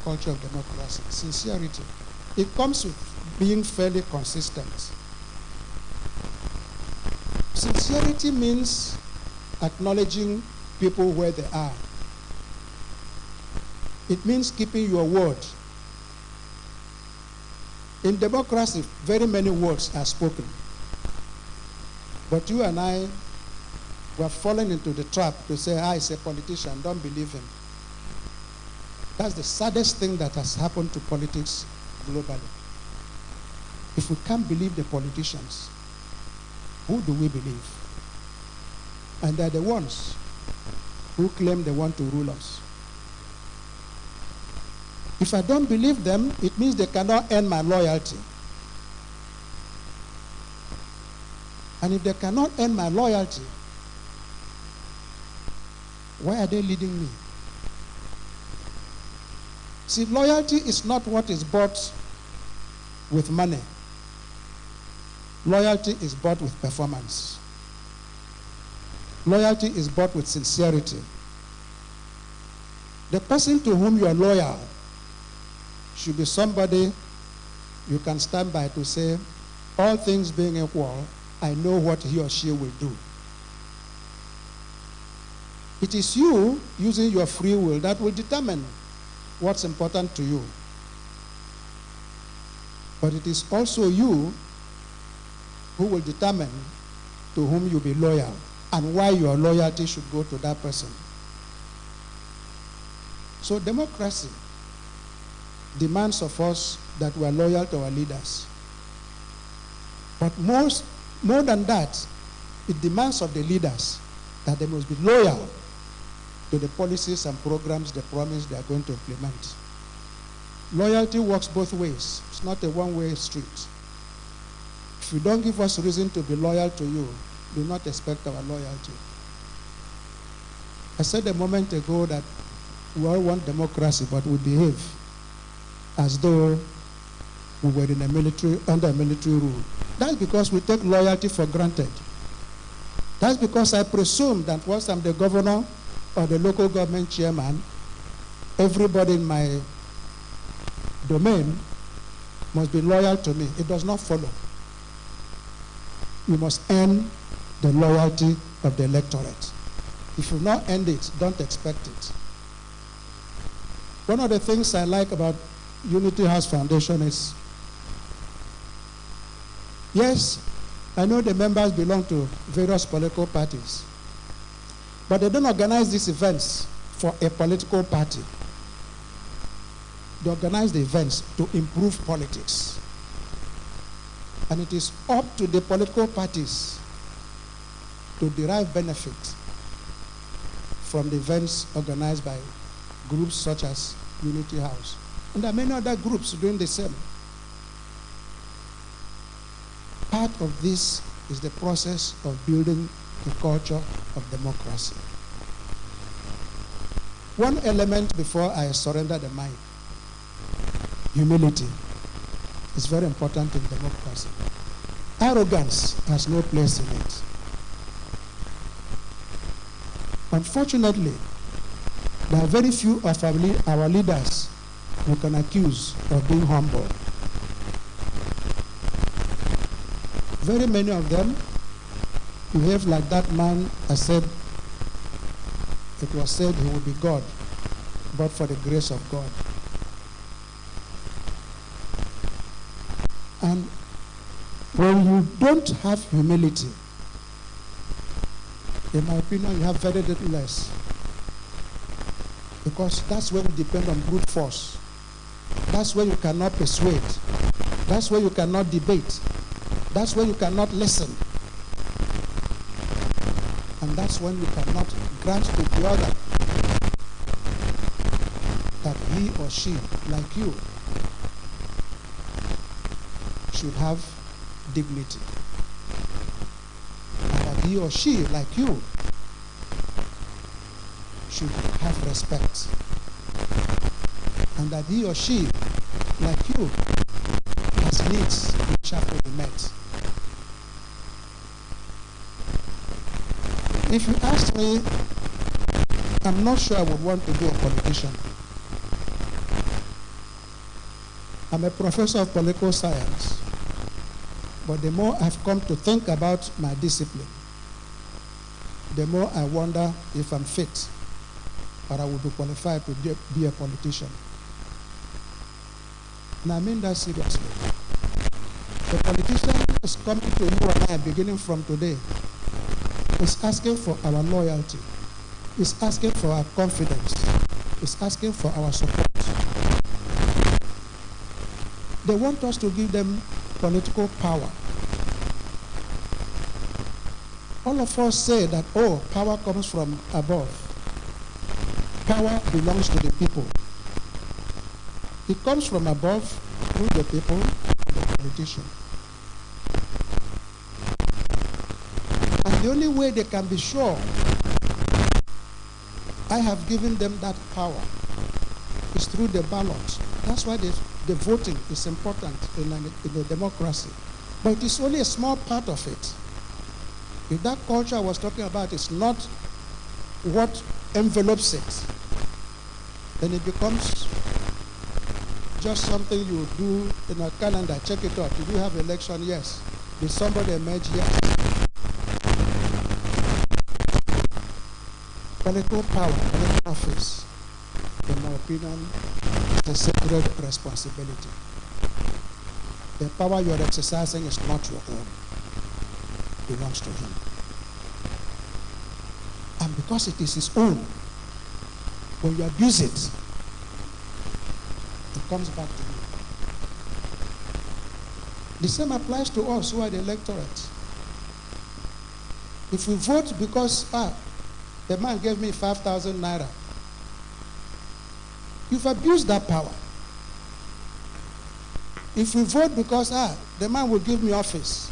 culture of democracy. Sincerity. It comes with being fairly consistent. Sincerity means acknowledging people where they are. It means keeping your word. In democracy, very many words are spoken. But you and I were fallen into the trap to say, he's a politician, don't believe him. That's the saddest thing that has happened to politics globally. If we can't believe the politicians, who do we believe? And they're the ones who claim they want to rule us. If I don't believe them, it means they cannot earn my loyalty. And if they cannot earn my loyalty, why are they leading me? See, loyalty is not what is bought with money. Loyalty is bought with performance. Loyalty is bought with sincerity. The person to whom you are loyal should be somebody you can stand by to say, all things being equal, I know what he or she will do. It is you using your free will that will determine what's important to you. But it is also you who will determine to whom you be loyal and why your loyalty should go to that person. So democracy demands of us that we are loyal to our leaders. But more than that, it demands of the leaders that they must be loyal to the policies and programs they promise they are going to implement. Loyalty works both ways. It's not a one-way street. If you don't give us reason to be loyal to you, do not expect our loyalty. I said a moment ago that we all want democracy, but we behave as though we were in a under a military rule. That's because we take loyalty for granted. That's because I presume that once I'm the governor or the local government chairman, everybody in my domain must be loyal to me. It does not follow. You must earn the loyalty of the electorate. If you've not earned it, don't expect it. One of the things I like about Unity House Foundation is, yes, I know the members belong to various political parties, but they don't organize these events for a political party. They organize the events to improve politics. And it is up to the political parties to derive benefit from the events organized by groups such as Unity House. And there are many other groups doing the same. Part of this is the process of building the culture of democracy. One element before I surrender the mic: humility is very important in democracy. Arrogance has no place in it. Unfortunately, there are very few of our leaders who can accuse of being humble. Very many of them behave like that man I said, it was said he would be God, but for the grace of God. And when you don't have humility, in my opinion, you have very little less. Because that's where you depend on brute force. That's where you cannot persuade. That's where you cannot debate. That's where you cannot listen. And that's when you cannot grant to the other that he or she, like you, should have dignity. And that he or she, like you, should have respect. And that he or she, like you, has needs which have to be met. If you ask me, I'm not sure I would want to be a politician. I'm a professor of political science, but the more I've come to think about my discipline, the more I wonder if I'm fit or I would be qualified to be a politician. And I mean that seriously. The politician is coming to you and I, beginning from today, is asking for our loyalty, is asking for our confidence, is asking for our support. They want us to give them political power. All of us say that, oh, power comes from above. Power belongs to the people. It comes from above through the people and the politician. And the only way they can be sure I have given them that power is through the ballot. That's why the voting is important in a democracy. But it is only a small part of it. If that culture I was talking about is not what envelopes it, then it becomes just something you do in a calendar. Check it out. Did you have election? Yes. Did somebody emerge? Yes. Political power, political office, in my opinion, is a sacred responsibility. The power you're exercising is not your own. It belongs to him. And because it is his own, when you abuse it, it comes back to you. The same applies to us who are the electorate. If we vote because, the man gave me 5,000 naira, you've abused that power. If we vote because, the man will give me office,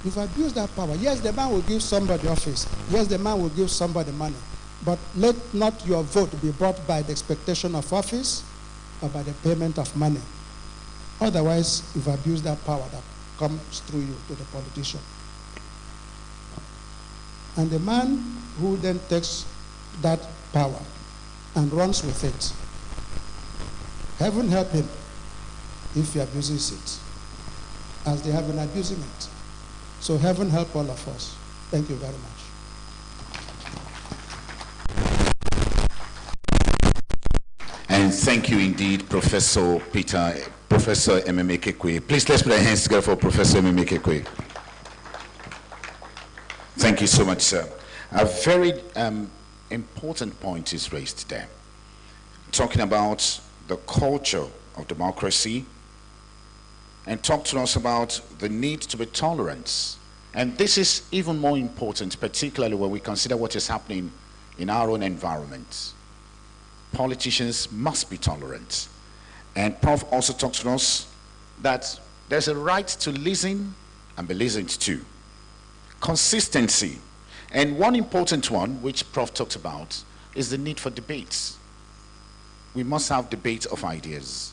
you've abused that power. Yes, the man will give somebody office. Yes, the man will give somebody money. But let not your vote be brought by the expectation of office or by the payment of money. Otherwise, you've abused that power that comes through you to the politician. And the man who then takes that power and runs with it, heaven help him if he abuses it, as they have been abusing it. So heaven help all of us. Thank you very much. And thank you indeed, Professor Ememe Kekwe. Please, let's put our hands together for Professor Ememe Kekwe. Thank you so much, sir. A very important point is raised there. Talking about the culture of democracy, and talk to us about the need to be tolerant. And this is even more important, particularly when we consider what is happening in our own environment. Politicians must be tolerant. And Prof also talks to us that there's a right to listen and be listened to. Consistency. And one important one, which Prof talked about, is the need for debates. We must have debate of ideas.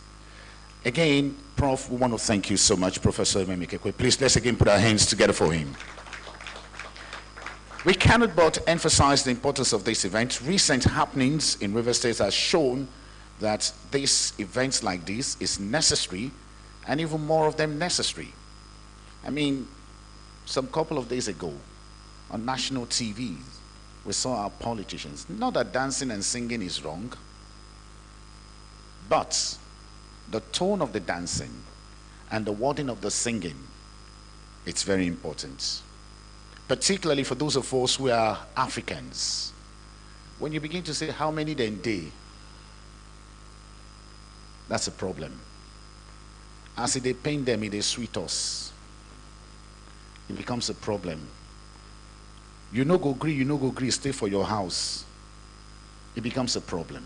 Again, Prof, we want to thank you so much, Professor Ememe Kekwe. Please, let's again put our hands together for him. We cannot but emphasize the importance of this event. Recent happenings in River State has shown that these events like this is necessary, and even more of them necessary. I mean, some couple of days ago, on national TV, we saw our politicians. Not that dancing and singing is wrong, but the tone of the dancing and the wording of the singing, it's very important. Particularly for those of us who are Africans. When you begin to say how many then day, that's a problem. As they paint them, they sweet us. It becomes a problem. You no go agree, stay for your house. It becomes a problem.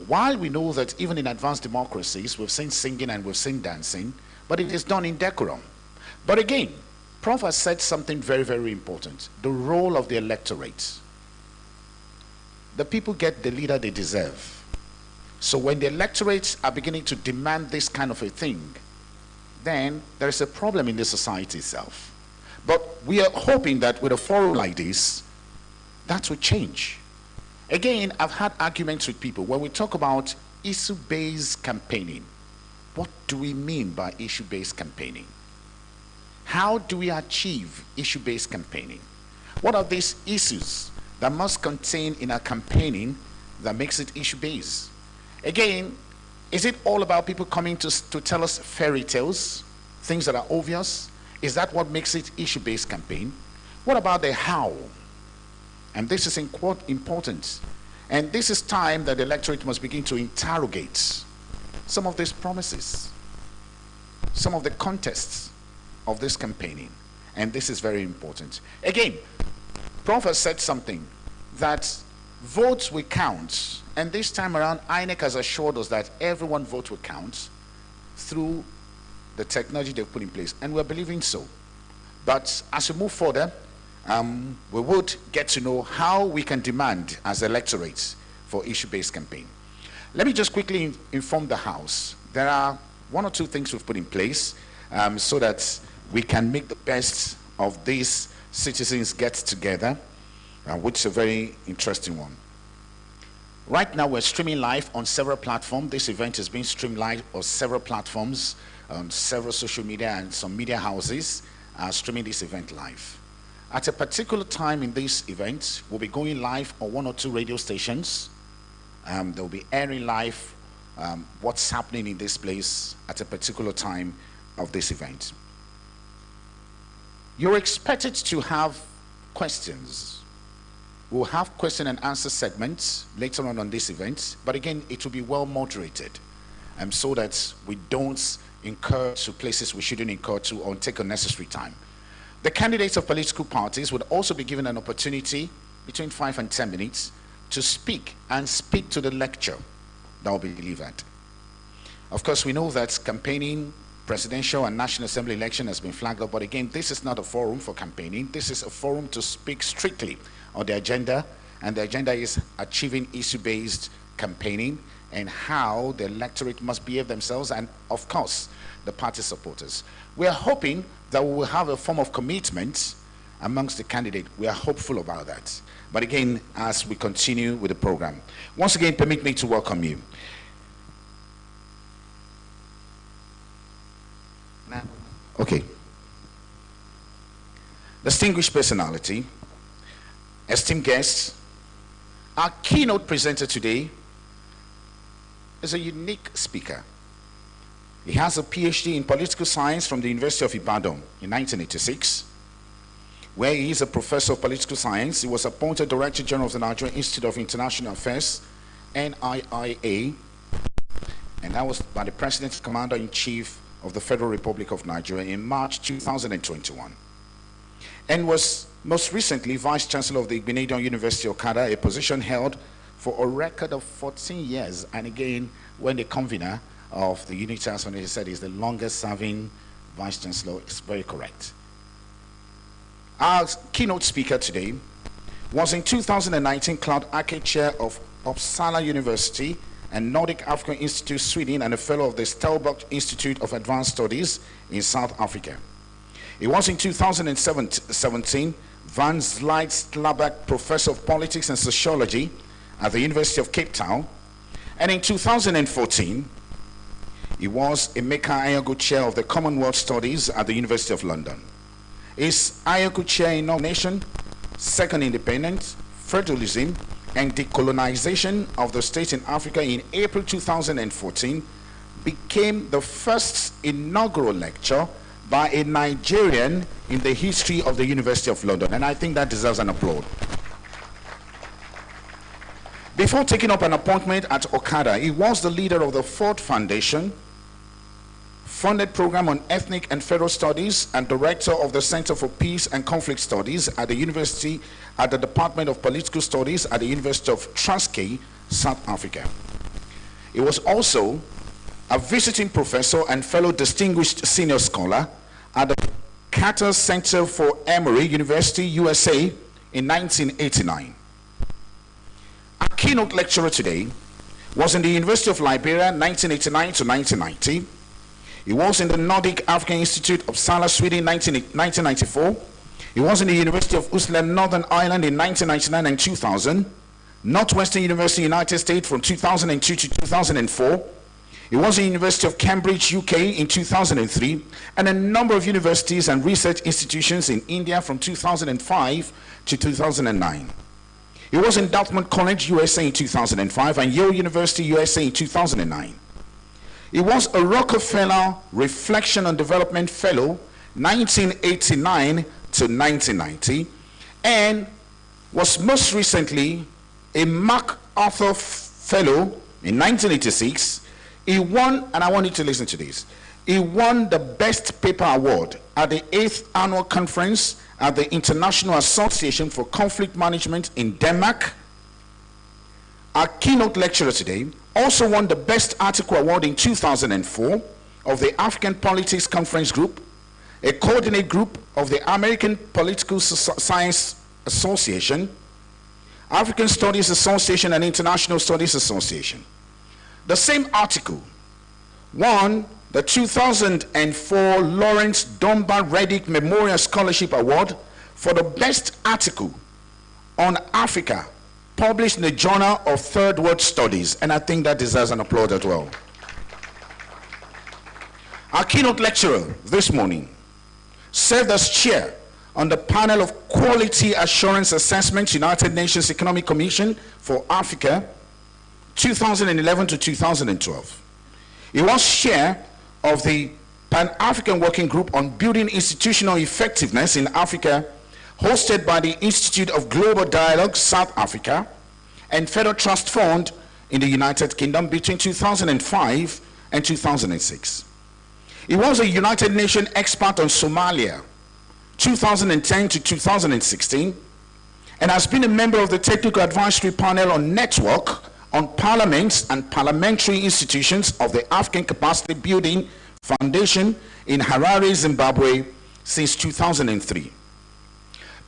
While we know that even in advanced democracies, we've seen singing and we've seen dancing, but it is done in decorum. But again, Prof has said something very, very important. The role of the electorate. The people get the leader they deserve. So when the electorates are beginning to demand this kind of a thing, then there is a problem in the society itself. But we are hoping that with a forum like this, that will change. Again, I've had arguments with people when we talk about issue-based campaigning. What do we mean by issue-based campaigning? How do we achieve issue-based campaigning? What are these issues that must contain in our campaigning that makes it issue-based? Again, is it all about people coming to tell us fairy tales, things that are obvious? Is that what makes it issue-based campaign? What about the how? And this is important. And this is time that the electorate must begin to interrogate some of these promises, some of the contexts of this campaigning. And this is very important. Again, Prof has said something, that votes will count. And this time around, INEC has assured us that everyone vote will count through the technology they've put in place. And we're believing so. But as we move further, we would get to know how we can demand as electorates for issue-based campaign. Let me just quickly inform the House. There are one or two things we've put in place so that we can make the best of these citizens get together, which is a very interesting one. Right now, we're streaming live on several platforms. This event is being streamed live on several platforms, on several social media, and some media houses are streaming this event live. At a particular time in this event, we'll be going live on one or two radio stations. They'll be airing live what's happening in this place at a particular time of this event. You're expected to have questions. We'll have question and answer segments later on this event, but again, it will be well moderated, so that we don't incur to places we shouldn't incur to or take unnecessary time. The candidates of political parties would also be given an opportunity between 5 and 10 minutes to speak to the lecture that will be delivered. Of course, we know that campaigning, presidential and National Assembly election has been flagged up, but again, this is not a forum for campaigning. This is a forum to speak strictly on the agenda, and the agenda is achieving issue-based campaigning and how the electorate must behave themselves, and of course, the party supporters. We are hoping that we will have a form of commitment amongst the candidate. We are hopeful about that. But again, as we continue with the program, once again, permit me to welcome you. Okay. Distinguished personality, esteemed guests, our keynote presenter today is a unique speaker. He has a PhD in political science from the University of Ibadan in 1986, where he is a professor of political science. He was appointed Director General of the Nigerian Institute of International Affairs, NIIA, and that was by the President Commander-in-Chief of the Federal Republic of Nigeria in March 2021, and was most recently Vice Chancellor of the Igbinedion University, Okada, a position held for a record of 14 years, and again, when the convener of the Unity House he said he's the longest serving Vice Chancellor, is very correct. Our keynote speaker today was in 2019 Cloud Arcade Chair of Uppsala University and Nordic African Institute, Sweden, and a fellow of the Stellenbosch Institute of Advanced Studies in South Africa. He was in 2017 Van Zlydslabak Professor of Politics and Sociology at the University of Cape Town, and in 2014 he was Emeka Anyago Chair of the Commonwealth Studies at the University of London. His Anyago Chair in Nomination, Second Independence, Federalism, and Decolonization of the State in Africa in April 2014 became the first inaugural lecture by a Nigerian in the history of the University of London, and I think that deserves an applaud. Before taking up an appointment at Okada, he was the leader of the Ford Foundation, funded program on ethnic and federal studies, and director of the Center for Peace and Conflict Studies at the University, at the Department of Political Studies at the University of Transkei, South Africa. He was also a visiting professor and fellow distinguished senior scholar at the Carter Center for Emory University, USA in 1989. Our keynote lecturer today was in the University of Liberia 1989 to 1990. He was in the Nordic African Institute of Uppsala, Sweden, 1994. He was in the University of Oslo, Northern Ireland in 1999 and 2000. Northwestern University, United States from 2002 to 2004. He was at the University of Cambridge, UK in 2003, and a number of universities and research institutions in India from 2005 to 2009. He was in Dartmouth College, USA in 2005, and Yale University, USA in 2009. He was a Rockefeller Reflection on Development Fellow, 1989 to 1990, and was most recently a MacArthur Fellow in 1986. He won, and I want you to listen to this, he won the Best Paper Award at the 8th Annual Conference at the International Association for Conflict Management in Denmark. Our keynote lecturer today also won the Best Article Award in 2004 of the African Politics Conference Group, a coordinate group of the American Political Science Association, African Studies Association, and International Studies Association. The same article won the 2004 Lawrence Dunbar Reddick Memorial Scholarship Award for the best article on Africa, published in the Journal of Third World Studies, and I think that deserves an applause as well. Our keynote lecturer this morning served as chair on the panel of Quality Assurance Assessment, United Nations Economic Commission for Africa, 2011 to 2012. He was chair of the Pan-African Working Group on Building Institutional Effectiveness in Africa, hosted by the Institute of Global Dialogue, South Africa, and Federal Trust Fund in the United Kingdom between 2005 and 2006. He was a United Nations expert on Somalia, 2010 to 2016, and has been a member of the Technical Advisory Panel on Network on Parliaments and Parliamentary Institutions of the African Capacity Building Foundation in Harare, Zimbabwe since 2003.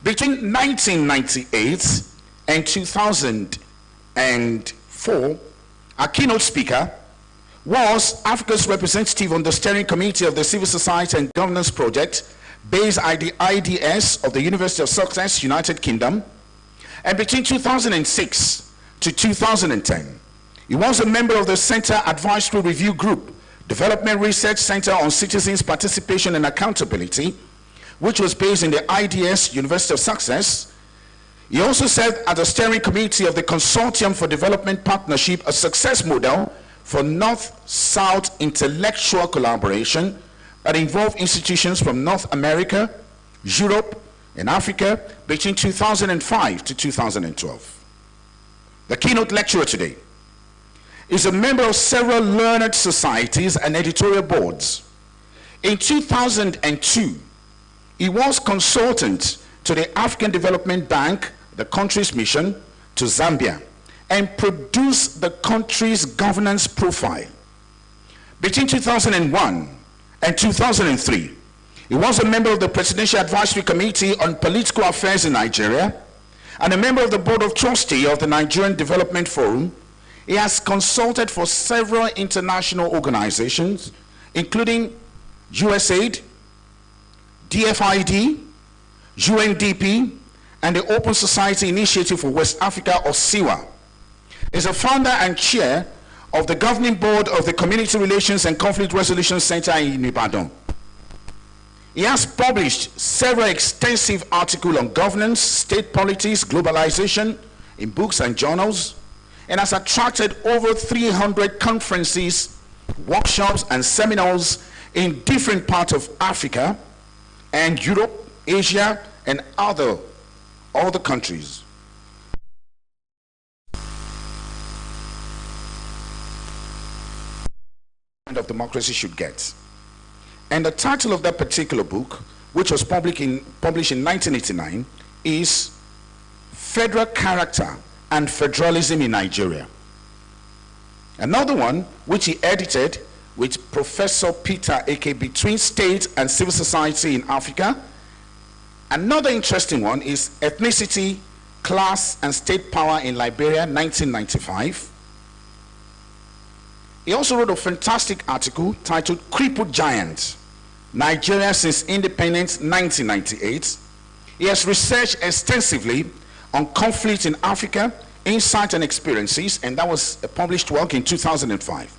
Between 1998 and 2004, our keynote speaker was Africa's representative on the steering committee of the Civil Society and Governance Project based at the IDS of the University of Sussex, United Kingdom. And between 2006 to 2010, he was a member of the Center Advisory Review Group, Development Research Center on Citizens' Participation and Accountability, which was based in the IDS, University of Sussex. He also served at the steering committee of the Consortium for Development Partnership, a success model for North-South intellectual collaboration that involved institutions from North America, Europe, and Africa between 2005 to 2012. The keynote lecturer today is a member of several learned societies and editorial boards. In 2002, he was consultant to the African Development Bank, the country's mission to Zambia, and produced the country's governance profile. Between 2001 and 2003, he was a member of the Presidential Advisory Committee on Political Affairs in Nigeria and a member of the Board of Trustees of the Nigerian Development Forum. He has consulted for several international organizations, including USAID, DFID, UNDP, and the Open Society Initiative for West Africa, or SIWA. He is a founder and chair of the governing board of the Community Relations and Conflict Resolution Center in Ibadan. He has published several extensive articles on governance, state politics, globalization in books and journals, and has attracted over 300 conferences, workshops, and seminars in different parts of Africa and Europe, Asia, and other countries. Of democracy should get. And the title of that particular book, which was published in 1989, is Federal Character and Federalism in Nigeria. Another one, which he edited with Professor Peter Eke, Between State and Civil Society in Africa. Another interesting one is Ethnicity, Class, and State Power in Liberia, 1995. He also wrote a fantastic article titled Crippled Giant, Nigeria Since Independence, 1998. He has researched extensively on conflict in Africa, Insight and Experiences, and that was a published work in 2005.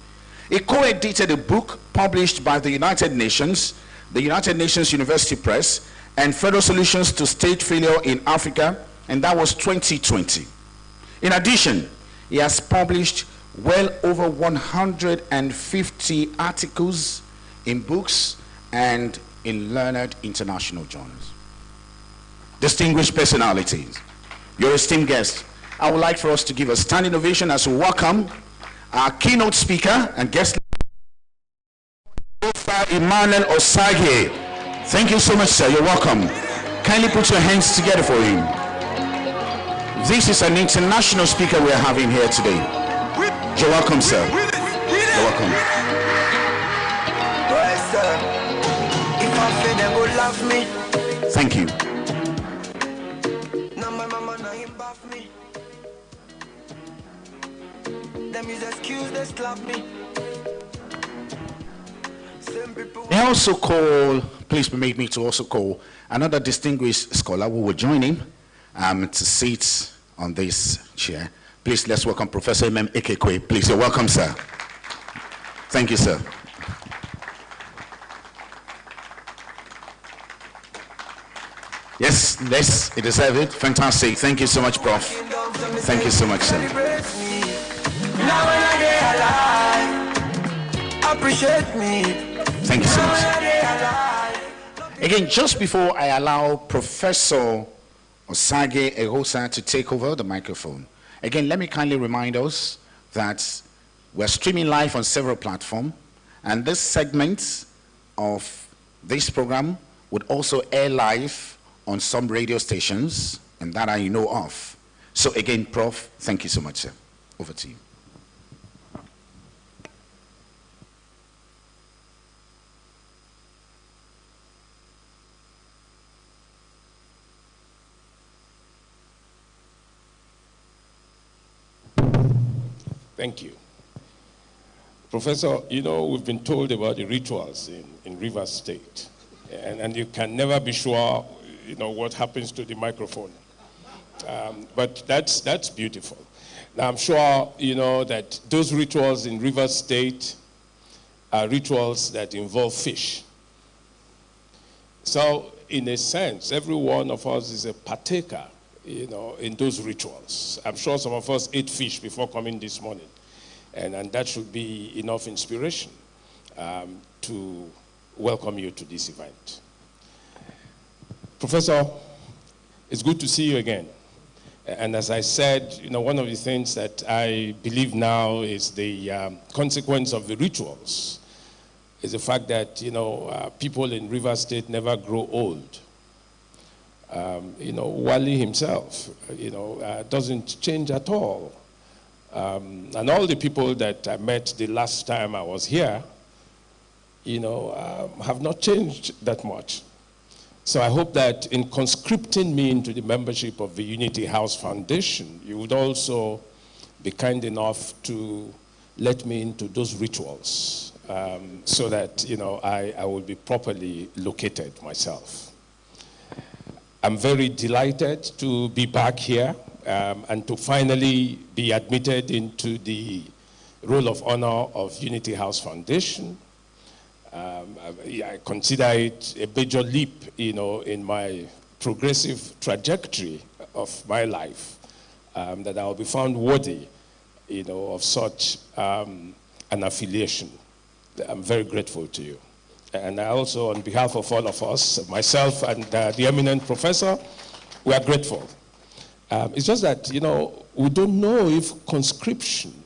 He co-edited a book published by the United Nations University Press, and Federal Solutions to State Failure in Africa, and that was 2020. In addition, he has published well over 150 articles in books and in learned international journals. Distinguished personalities, your esteemed guests, I would like for us to give a standing ovation as we welcome our keynote speaker and guest, Emmanuel Osagie. Thank you so much, sir. You're welcome. Kindly put your hands together for him. This is an international speaker we are having here today. You're welcome, sir. You're welcome. Thank you. I also call, please permit me to also call another distinguished scholar who will join him to sit on this chair. Please, let's welcome Professor Emem Ekekwe. Please, you're welcome, sir. Thank you, sir. Yes, yes, it deserves it. Fantastic. Thank you so much, Prof. Thank you so much, sir. Now when I get alive, appreciate me. Thank you so much. Again, just before I allow Professor Osagie Ehosa to take over the microphone, again, let me kindly remind us that we're streaming live on several platforms, and this segment of this program would also air live on some radio stations, and that I know of. So again, Prof, thank you so much, sir. Over to you. Thank you. Professor, you know, we've been told about the rituals in Rivers State, and you can never be sure, you know, what happens to the microphone. But that's beautiful. Now, I'm sure, you know, that those rituals in Rivers State are rituals that involve fish. So, in a sense, every one of us is a partaker, you know, in those rituals. I'm sure some of us ate fish before coming this morning, and that should be enough inspiration to welcome you to this event. Professor, it's good to see you again. And as I said, you know, one of the things that I believe now is the consequence of the rituals is the fact that, you know, people in Rivers State never grow old. You know, Wally himself, you know, doesn't change at all. And all the people that I met the last time I was here, you know, have not changed that much. So I hope that in conscripting me into the membership of the Unity House Foundation, you would also be kind enough to let me into those rituals so that, you know, I will be properly located myself. I'm very delighted to be back here and to finally be admitted into the Roll of Honor of Unity House Foundation. I consider it a major leap, you know, in my progressive trajectory of my life, that I will be found worthy, you know, of such an affiliation. I'm very grateful to you. And I also, on behalf of all of us, myself and the eminent professor, we are grateful. It's just that, you know, we don't know if conscription,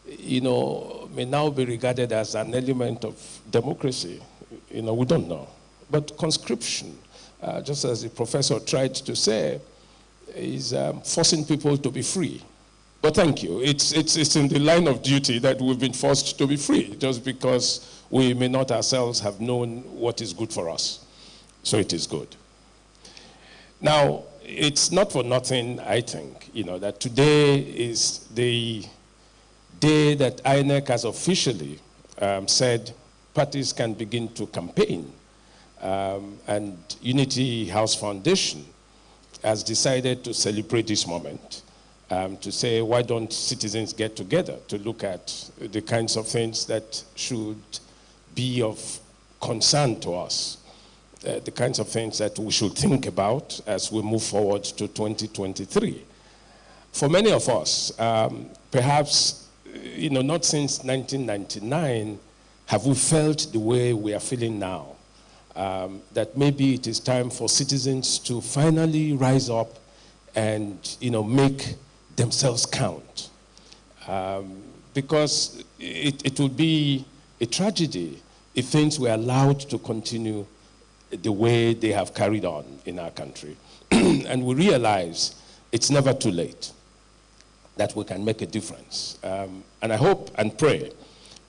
you know, may now be regarded as an element of democracy. You know, we don't know. But conscription, just as the professor tried to say, is forcing people to be free. But thank you. It's in the line of duty that we've been forced to be free, just because we may not ourselves have known what is good for us. So it is good. Now, it's not for nothing, I think, you know, that today is the day that INEC has officially said parties can begin to campaign. And Unity House Foundation has decided to celebrate this moment to say, why don't citizens get together to look at the kinds of things that should be of concern to us, the kinds of things that we should think about as we move forward to 2023. For many of us, perhaps, not since 1999 have we felt the way we are feeling now, that maybe it is time for citizens to finally rise up and, make themselves count. Because it would be a tragedy if things were allowed to continue the way they have carried on in our country. And we realize it's never too late, that we can make a difference. And I hope and pray,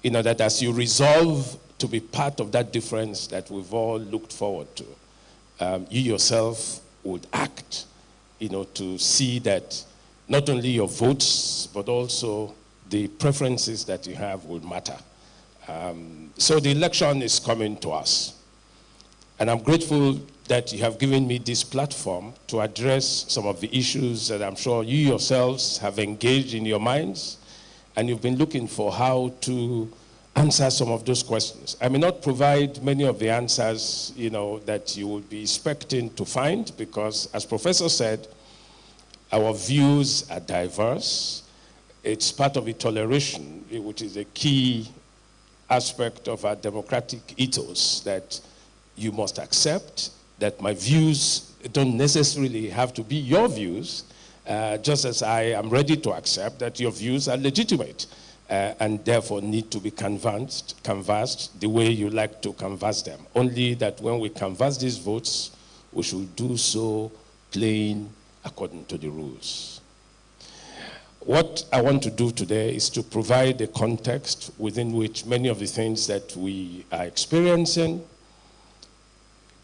that as you resolve to be part of that difference that we've all looked forward to, you yourself would act, to see that not only your votes, but also the preferences that you have will matter. So the election is coming to us. And I'm grateful that you have given me this platform to address some of the issues that I'm sure you yourselves have engaged in your minds, and you've been looking for how to answer some of those questions. I may not provide many of the answers, that you would be expecting to find, because as Professor said, our views are diverse. It's part of the toleration, which is a key aspect of our democratic ethos, that you must accept that my views don't necessarily have to be your views, just as I am ready to accept that your views are legitimate and therefore need to be canvassed the way you like to canvass them. Only that when we canvass these votes, we should do so plain according to the rules. What I want to do today is to provide a context within which many of the things that we are experiencing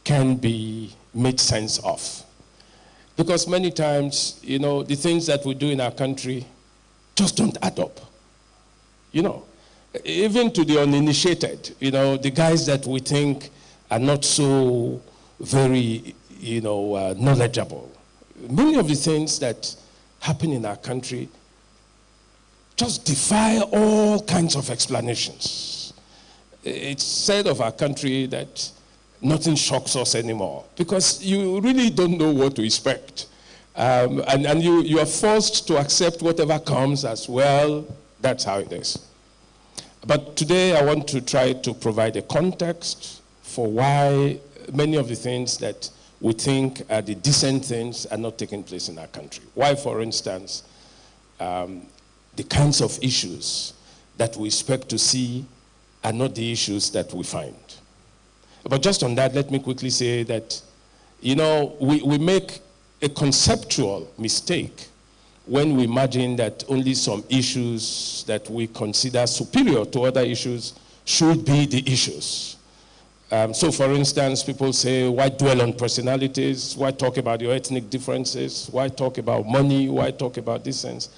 can be made sense of. Because many times, the things that we do in our country just don't add up. Even to the uninitiated, the guys that we think are not so very, knowledgeable. Many of the things that happen in our country just defy all kinds of explanations. It's said of our country that nothing shocks us anymore, because you really don't know what to expect. And you are forced to accept whatever comes as well. That's how it is. But today I want to try to provide a context for why many of the things that we think are the decent things are not taking place in our country. Why, for instance, the kinds of issues that we expect to see are not the issues that we find. But just on that, let me quickly say that, we make a conceptual mistake when we imagine that only some issues that we consider superior to other issues should be the issues. So for instance, people say, why dwell on personalities? Why talk about your ethnic differences? Why talk about money? Why talk about these things?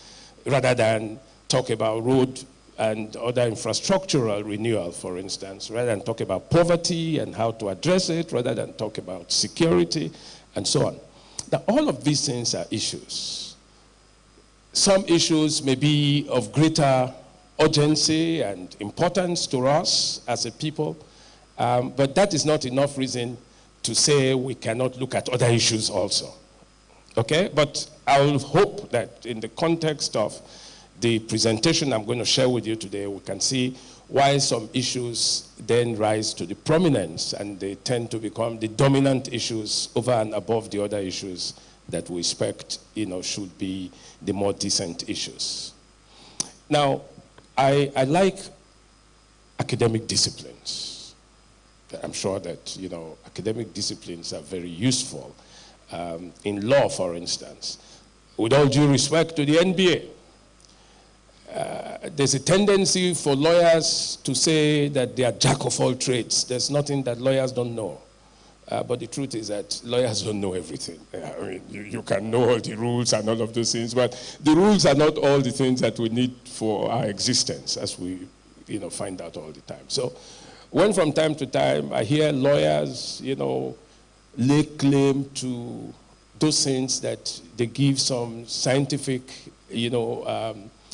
Rather than talk about road and other infrastructural renewal, for instance, rather than talk about poverty and how to address it, rather than talk about security and so on. Now, all of these things are issues. Some issues may be of greater urgency and importance to us as a people, but that is not enough reason to say we cannot look at other issues also. Okay? But I will hope that in the context of the presentation I'm going to share with you today, we can see why some issues then rise to the prominence and they tend to become the dominant issues over and above the other issues that we expect, should be the more decent issues. Now, I like academic disciplines. I'm sure that, academic disciplines are very useful. In law, for instance, with all due respect to the NBA, there's a tendency for lawyers to say that they are jack of all trades. There's nothing that lawyers don't know. But the truth is that lawyers don't know everything. I mean, you can know all the rules and all of those things, but the rules are not all the things that we need for our existence, as we find out all the time. So when from time to time I hear lawyers, lay claim to those things that they give some scientific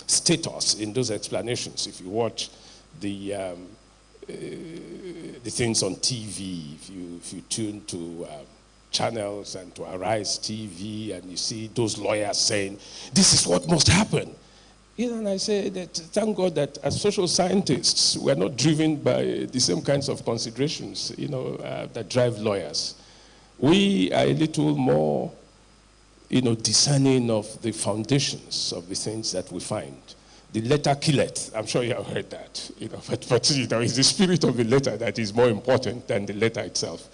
status in those explanations. If you watch the things on TV, if you tune to channels and to Arise TV, and you see those lawyers saying, this is what must happen. And I say that thank God that as social scientists, we're not driven by the same kinds of considerations, that drive lawyers. We are a little more, discerning of the foundations of the things that we find. The letter killeth. I'm sure you have heard that. But it's the spirit of the letter that is more important than the letter itself.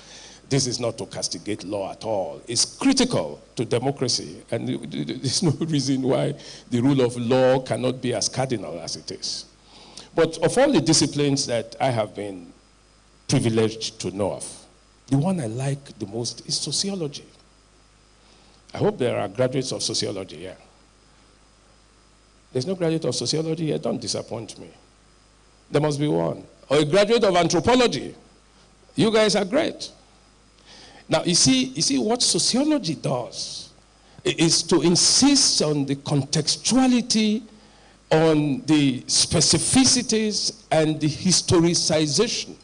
This is not to castigate law at all. It's critical to democracy, and there's no reason why the rule of law cannot be as cardinal as it is. But of all the disciplines that I have been privileged to know of, the one I like the most is sociology. I hope there are graduates of sociology here. There's no graduate of sociology here, don't disappoint me. There must be one. Or a graduate of anthropology. You guys are great. Now, you see what sociology does is to insist on the contextuality, on the specificities, and the historicization,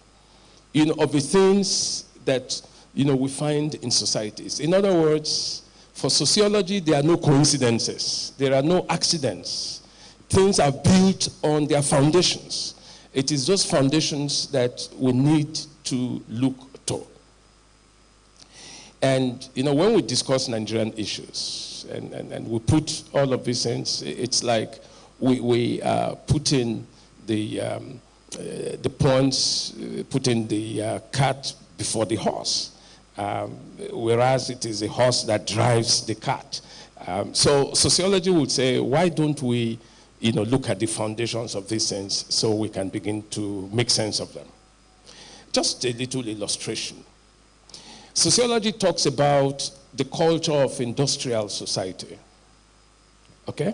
of the things that, we find in societies. In other words, for sociology, there are no coincidences. There are no accidents. Things are built on their foundations. It is those foundations that we need to look to. And, when we discuss Nigerian issues and we put all of these things, it's like we put in the points, putting the cart before the horse, whereas it is the horse that drives the cart. So sociology would say, why don't we, look at the foundations of these things so we can begin to make sense of them? Just a little illustration. Sociology talks about the culture of industrial society. Okay?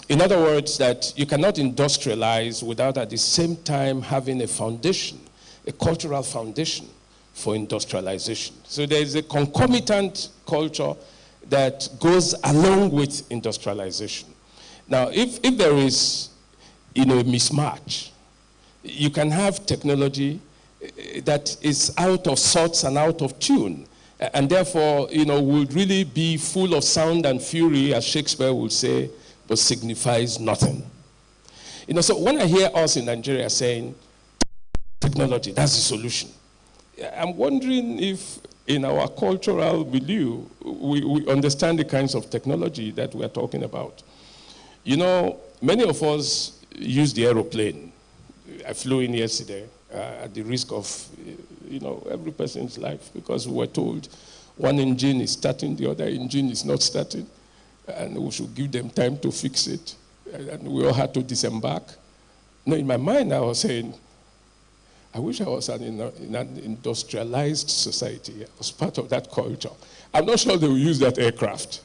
In other words, that you cannot industrialize without at the same time having a foundation, a cultural foundation for industrialization. So there is a concomitant culture that goes along with industrialization. Now, if there is, a mismatch, you can have technology that is out of sorts and out of tune, and therefore, would really be full of sound and fury, as Shakespeare would say, but signifies nothing. So when I hear us in Nigeria saying, technology, that's the solution, I'm wondering if in our cultural milieu, we understand the kinds of technology that we're talking about. Many of us use the aeroplane. I flew in yesterday at the risk of, every person's life, because we were told one engine is starting, the other engine is not starting, and we should give them time to fix it. And we all had to disembark. Now, in my mind, I was saying, I wish I was in an industrialized society. I was part of that culture. I'm not sure they will use that aircraft.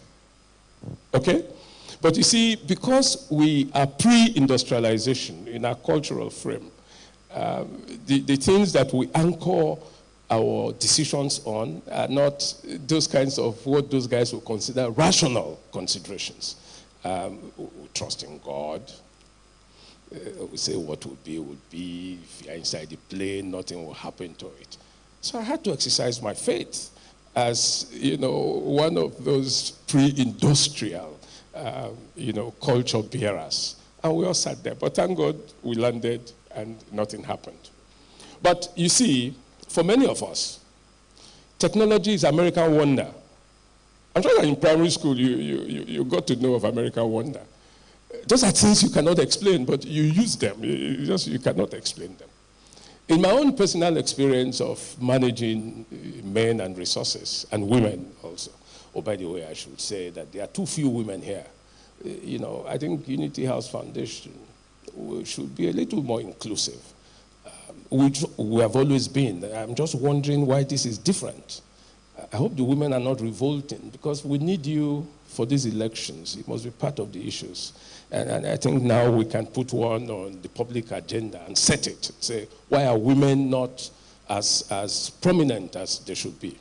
Okay? But you see, because we are pre-industrialization in our cultural frame, the things that we anchor our decisions on are not those kinds of what those guys would consider rational considerations. We trust in God. We say what would be, would be. If you're inside the plane, nothing will happen to it. So I had to exercise my faith as, one of those pre-industrial, culture bearers. And we all sat there. But thank God we landed and nothing happened. But you see, for many of us, technology is American wonder. I'm sure that in primary school you got to know of American wonder. Those are things you cannot explain, but you use them. You cannot explain them. In my own personal experience of managing men and resources, and women also, by the way, I should say that there are too few women here. I think Unity House Foundation should be a little more inclusive, which we have always been. I'm just wondering why this is different. I hope the women are not revolting, because we need you for these elections. It must be part of the issues. And I think now we can put one on the public agenda and set it. Say, why are women not as prominent as they should be?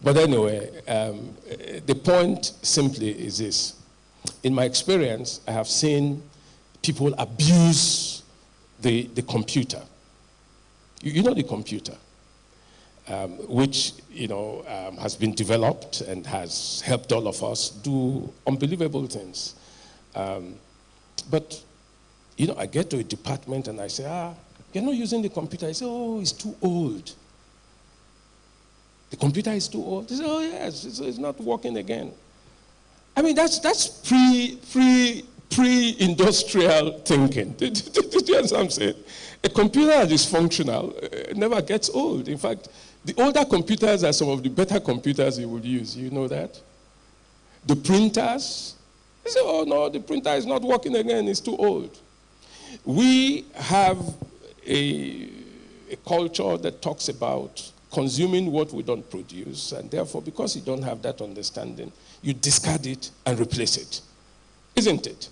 But anyway, the point simply is this. In my experience, I have seen people abuse the computer. You know the computer, which has been developed and has helped all of us do unbelievable things. But I get to a department and I say, you're not using the computer. I say, oh, it's too old. The computer is too old. They say, oh yes, it's not working again. I mean, that's pre-industrial thinking. Did you understand what I'm saying? A computer that is functional never gets old. In fact, the older computers are some of the better computers you would use. You know that? The printers, they say, oh no, the printer is not working again, it's too old. We have a culture that talks about consuming what we don't produce, and therefore, because you don't have that understanding, you discard it and replace it. Isn't it?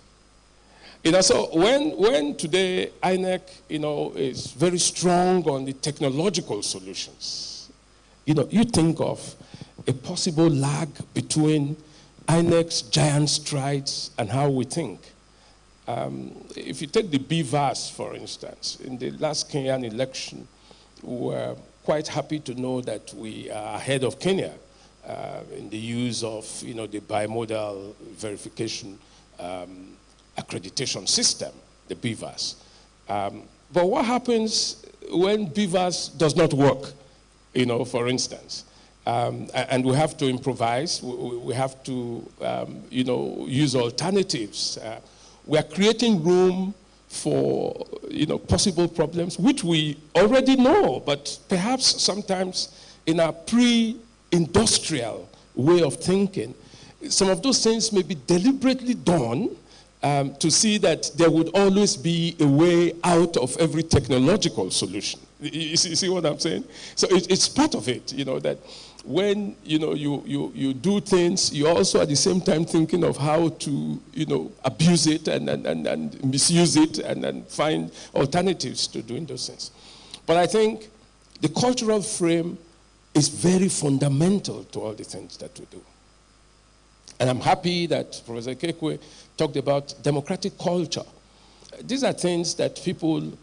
So when today INEC, is very strong on the technological solutions, you think of a possible lag between INEC's giant strides and how we think. If you take the BVAS, for instance, in the last Kenyan election, we were quite happy to know that we are ahead of Kenya in the use of, the bimodal verification accreditation system, the BVAS. But what happens when BVAS does not work, for instance? And we have to improvise. We have to, use alternatives. We are creating room for, possible problems, which we already know, but perhaps sometimes in our pre-industrial way of thinking, some of those things may be deliberately done to see that there would always be a way out of every technological solution. You see what I'm saying? So it's part of it, that when you do things, you're also at the same time thinking of how to abuse it and misuse it and find alternatives to doing those things. But I think the cultural frame is very fundamental to all the things that we do. And I'm happy that Professor Kekwe talked about democratic culture. These are things that people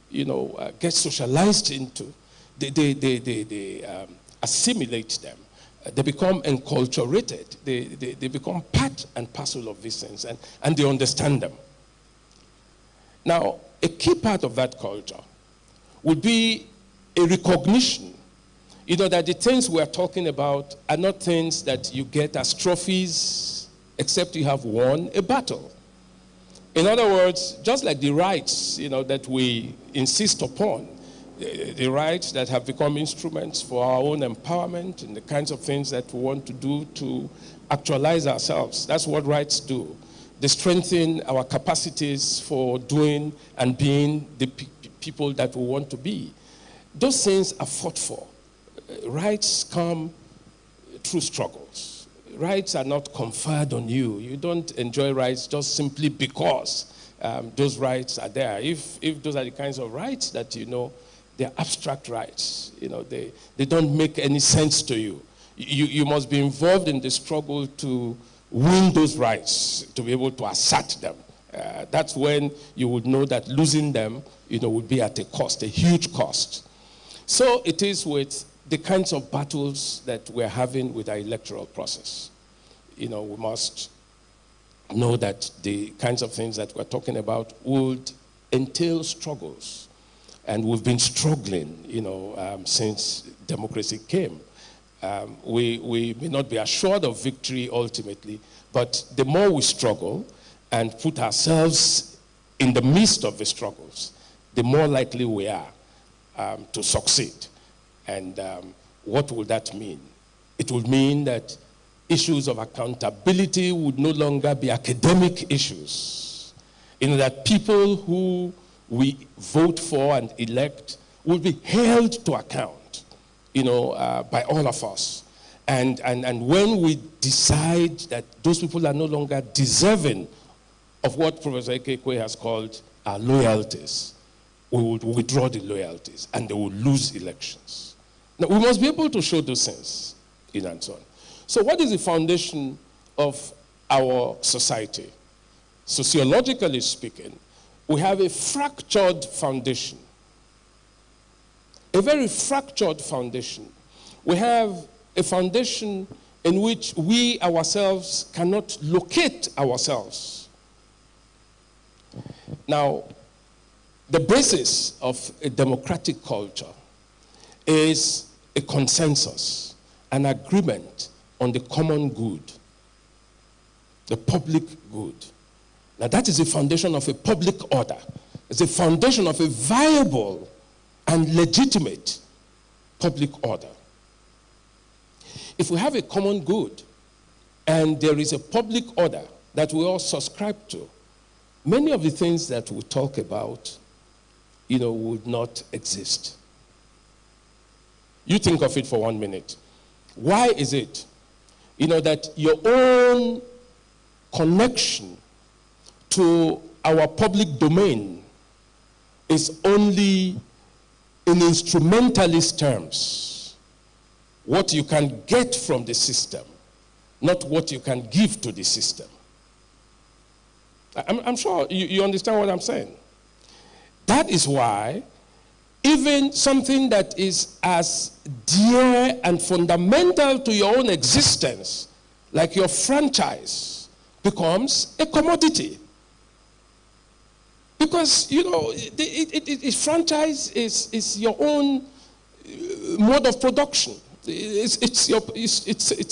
get socialized into. They assimilate them. They become enculturated. They become part and parcel of these things, and they understand them. Now, a key part of that culture would be a recognition, that the things we are talking about are not things that you get as trophies, except you have won a battle. In other words, just like the rights, that we insist upon, the rights that have become instruments for our own empowerment and the kinds of things that we want to do to actualize ourselves. That's what rights do. They strengthen our capacities for doing and being the people that we want to be. Those things are fought for. Rights come through struggles. Rights are not conferred on you. You don't enjoy rights just simply because those rights are there. If those are the kinds of rights that they're abstract rights. They don't make any sense to you. You must be involved in the struggle to win those rights, to be able to assert them. That's when you would know that losing them, would be at a cost, a huge cost. So it is with the kinds of battles that we're having with our electoral process. We must know that the kinds of things that we're talking about would entail struggles. And we've been struggling, since democracy came. We may not be assured of victory ultimately, but the more we struggle and put ourselves in the midst of the struggles, the more likely we are to succeed. And what would that mean? It would mean that issues of accountability would no longer be academic issues. That people who we vote for and elect will be held to account, by all of us. And when we decide that those people are no longer deserving of what Professor Kekwe has called our loyalties, we would withdraw the loyalties and they will lose elections. Now, we must be able to show those things, and so on. So what is the foundation of our society? Sociologically speaking, we have a fractured foundation. A very fractured foundation. We have a foundation in which we ourselves cannot locate ourselves. Now, the basis of a democratic culture is a consensus, an agreement on the common good, the public good. Now, that is the foundation of a public order. It's the foundation of a viable and legitimate public order. If we have a common good and there is a public order that we all subscribe to, many of the things that we talk about, would not exist. You think of it for 1 minute. Why is it, that your own connection to our public domain is only in instrumentalist terms? What you can get from the system, not what you can give to the system. I'm sure you understand what I'm saying. That is why even something that is as dear and fundamental to your own existence, like your franchise, becomes a commodity. Because, franchise is your own mode of production. It's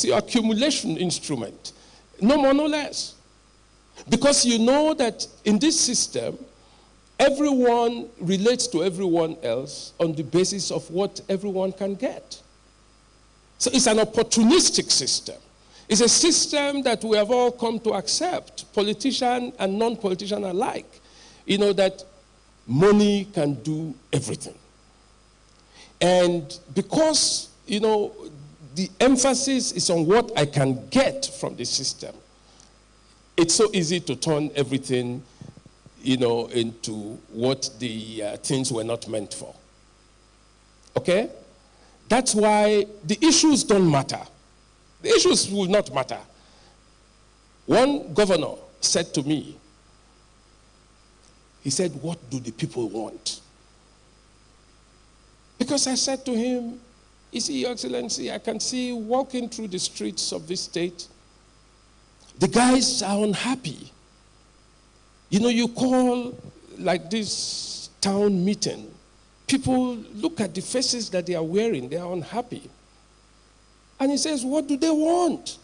your accumulation instrument, no more, no less. Because you know that in this system, everyone relates to everyone else on the basis of what everyone can get. So it's an opportunistic system. It's a system that we have all come to accept, politician and non-politician alike. That money can do everything. And because, the emphasis is on what I can get from the system, it's so easy to turn everything, into what the things were not meant for. Okay? That's why the issues don't matter. The issues will not matter. One governor said to me, he said, "What do the people want?" Because I said to him, "You see, Your Excellency, I can see walking through the streets of this state, the guys are unhappy. You call like this town meeting, people look at the faces that they are wearing, they are unhappy." And he says, "What do they want?"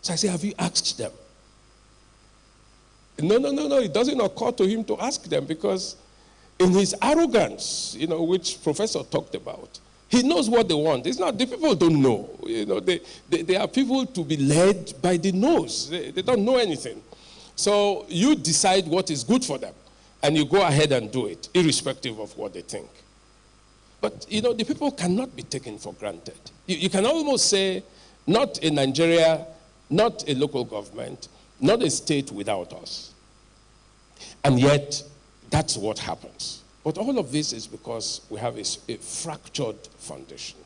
So I say, "Have you asked them?" No. It doesn't occur to him to ask them because in his arrogance, which Professor talked about, he knows what they want. It's not, the people don't know. They are people to be led by the nose. They don't know anything. So you decide what is good for them and you go ahead and do it, irrespective of what they think. But, the people cannot be taken for granted. You can almost say, not in Nigeria, not a local government, not a state without us. And yet, that's what happens. But all of this is because we have a fractured foundation.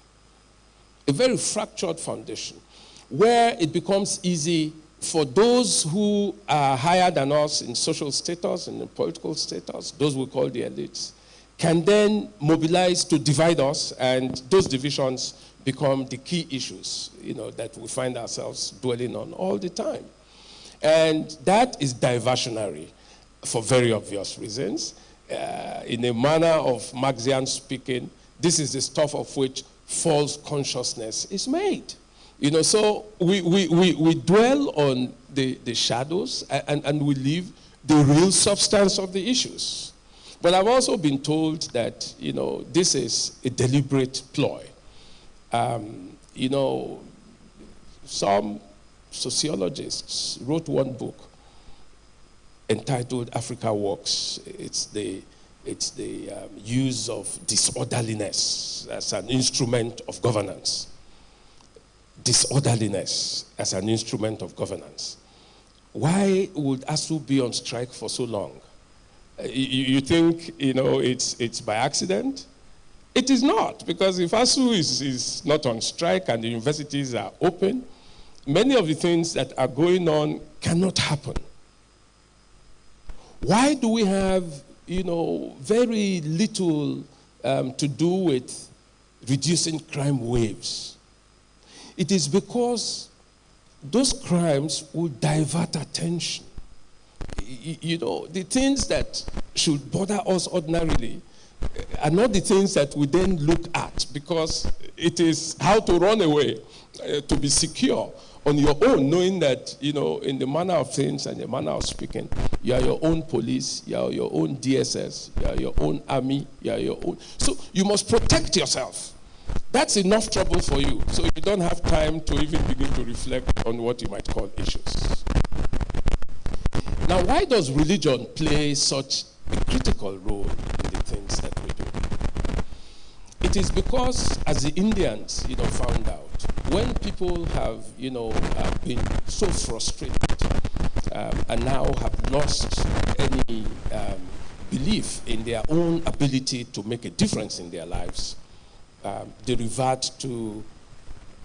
A very fractured foundation, where it becomes easy for those who are higher than us in social status and in political status, those we call the elites, can then mobilize to divide us, and those divisions become the key issues, that we find ourselves dwelling on all the time. And that is diversionary for very obvious reasons. In a manner of Marxian speaking, this is the stuff of which false consciousness is made. So we dwell on the shadows and we leave the real substance of the issues. But I've also been told that, this is a deliberate ploy. Some sociologists wrote one book entitled Africa Works. It's the use of disorderliness as an instrument of governance. Disorderliness as an instrument of governance. Why would ASU be on strike for so long? You think, it's by accident? It is not, because if ASUU is not on strike and the universities are open, many of the things that are going on cannot happen. Why do we have, very little to do with reducing crime waves? It is because those crimes will divert attention. The things that should bother us ordinarily are not the things that we then look at, because it is how to run away, to be secure on your own, knowing that, in the manner of things and the manner of speaking, you are your own police, you are your own DSS, you are your own army, you are your own. So you must protect yourself. That's enough trouble for you. So you don't have time to even begin to reflect on what you might call issues. Now, why does religion play such a critical role in the things that we do? It is because, as the Indians, found out, when people have, been so frustrated and now have lost any belief in their own ability to make a difference in their lives, they revert to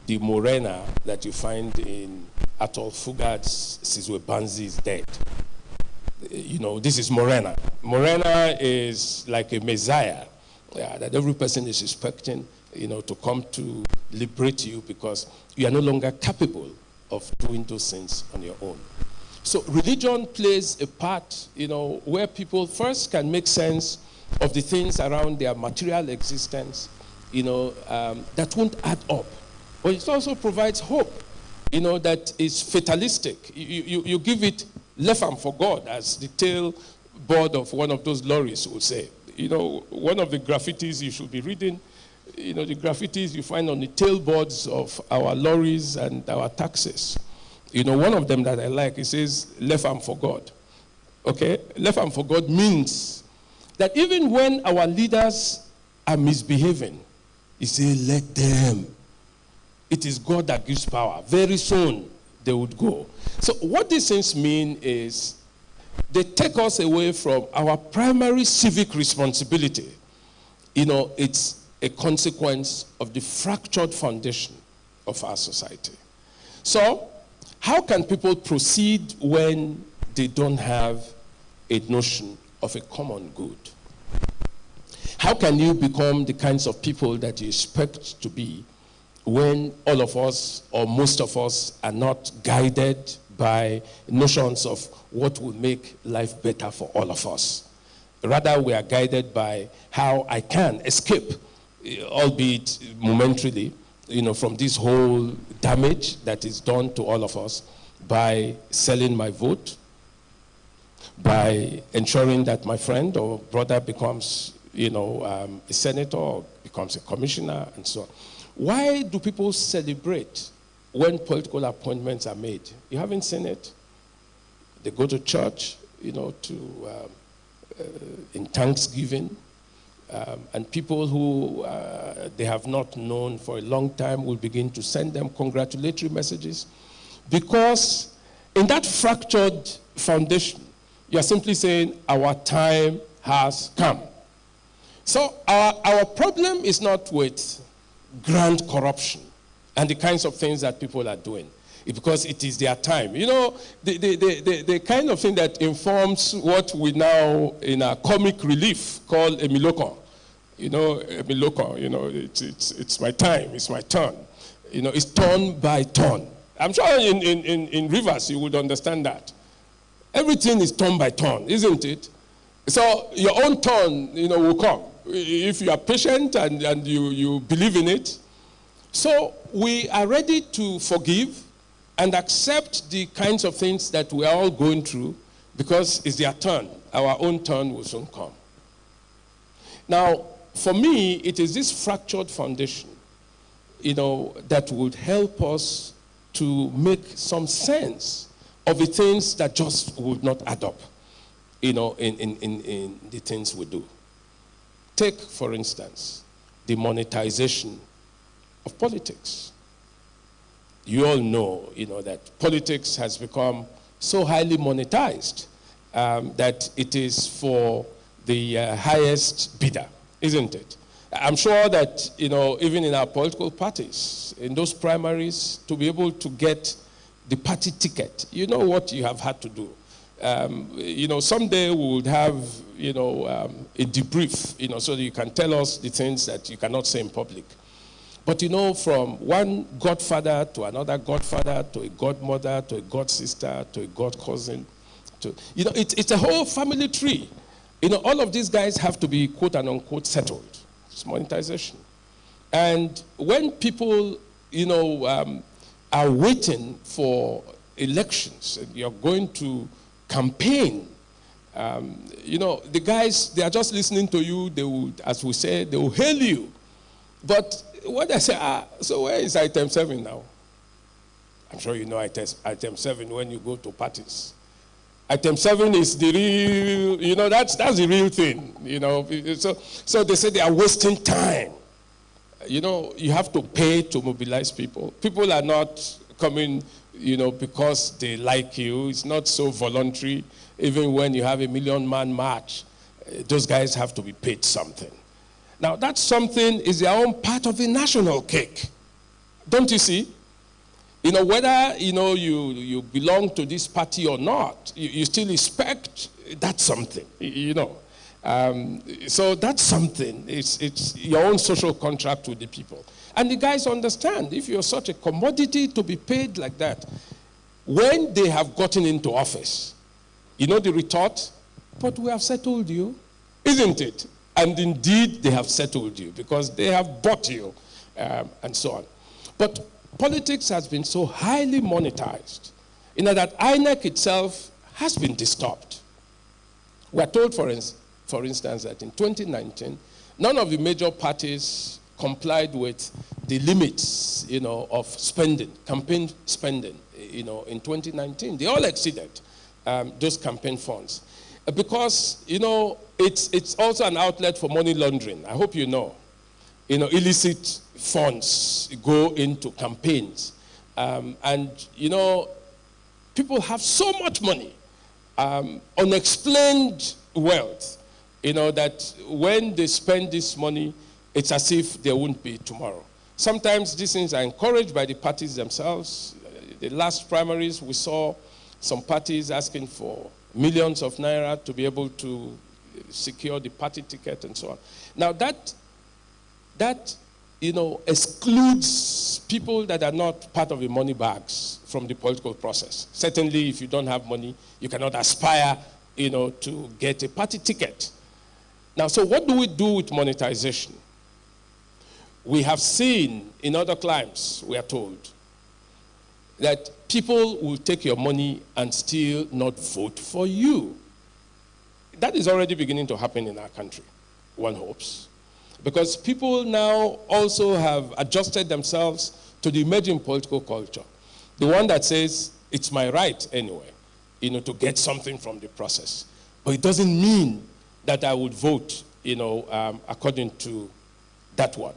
the Morena that you find in Atul Fugad's Sizwe Banzi's Dead. This is Morena. Morena is like a messiah that every person is expecting, to come to liberate you, because you are no longer capable of doing those things on your own. So religion plays a part, where people first can make sense of the things around their material existence, that won't add up. But it also provides hope, that is fatalistic. You give it lefam for God, as the tailboard of one of those lorries would say. One of the graffitis you should be reading, the graffitis you find on the tailboards of our lorries and our taxis. One of them that I like, it says, lefam for God. Okay? Lefam for God means that even when our leaders are misbehaving, he says, let them. It is God that gives power. Very soon, they would go. So what these things mean is they take us away from our primary civic responsibility. It's a consequence of the fractured foundation of our society. So how can people proceed when they don't have a notion of a common good? How can you become the kinds of people that you expect to be when all of us, or most of us, are not guided by notions of what will make life better for all of us? Rather, we are guided by how I can escape, albeit momentarily, from this whole damage that is done to all of us, by selling my vote, by ensuring that my friend or brother becomes, a senator or becomes a commissioner, and so on. Why do people celebrate when political appointments are made? You haven't seen it. They go to church, in Thanksgiving, and people who they have not known for a long time will begin to send them congratulatory messages, because in that fractured foundation, you are simply saying, our time has come. So our problem is not with grand corruption and the kinds of things that people are doing, because it is their time. The kind of thing that informs what we now, in our comic relief, call Emiloko. Emiloko, it's my time, it's my turn. It's turn by turn. I'm sure in Rivers you would understand that. Everything is turn by turn, isn't it? So your own turn, will come if you are patient and you believe in it. So we are ready to forgive and accept the kinds of things that we are all going through, because it's their turn. Our own turn will soon come. Now, for me, it is this fractured foundation, that would help us to make some sense of the things that just would not add up, in the things we do. Take, for instance, the monetization of politics. You all know, that politics has become so highly monetized that it is for the highest bidder, isn't it? I'm sure that, even in our political parties, in those primaries, to be able to get the party ticket, you know what you have had to do. Someday we would have, a debrief, so that you can tell us the things that you cannot say in public. But, from one godfather to another godfather, to a godmother, to a godsister, to a godcousin, it's a whole family tree. All of these guys have to be quote and unquote settled. It's monetization. And when people, are waiting for elections, and you're going to campaign, the guys, they are just listening to you. They will, as we say, they will hail you. But what I say, so where is item 7 now? I'm sure you know item 7 when you go to parties. Item 7 is the real, that's the real thing, So they say they are wasting time. You have to pay to mobilize people. People are not coming, because they like you. It's not so voluntary. Even when you have a 1 million-man march, those guys have to be paid something. Now, that something is their own part of the national cake. Don't you see? Whether, you belong to this party or not, you still expect that something, So that's something. It's your own social contract with the people. And the guys understand, if you're such a commodity to be paid like that, when they have gotten into office, the retort, but we have settled you, isn't it? And indeed, they have settled you because they have bought you, and so on. But politics has been so highly monetized, that INEC itself has been disturbed. We are told, for instance, that in 2019, none of the major parties complied with the limits, of spending, campaign spending, in 2019. They all exceeded those campaign funds. Because, it's also an outlet for money laundering. I hope you know. Illicit funds go into campaigns. And, people have so much money, unexplained wealth, that when they spend this money, it's as if there won't be tomorrow. Sometimes these things are encouraged by the parties themselves. The last primaries, we saw some parties asking for millions of naira to be able to secure the party ticket and so on. Now that excludes people that are not part of the money bags from the political process. Certainly, if you don't have money, you cannot aspire, to get a party ticket. Now, so what do we do with monetization? We have seen in other climes, we are told, that people will take your money and still not vote for you. That is already beginning to happen in our country, one hopes. Because people now also have adjusted themselves to the emerging political culture. The one that says, it's my right anyway, to get something from the process. But it doesn't mean that I would vote, according to that one.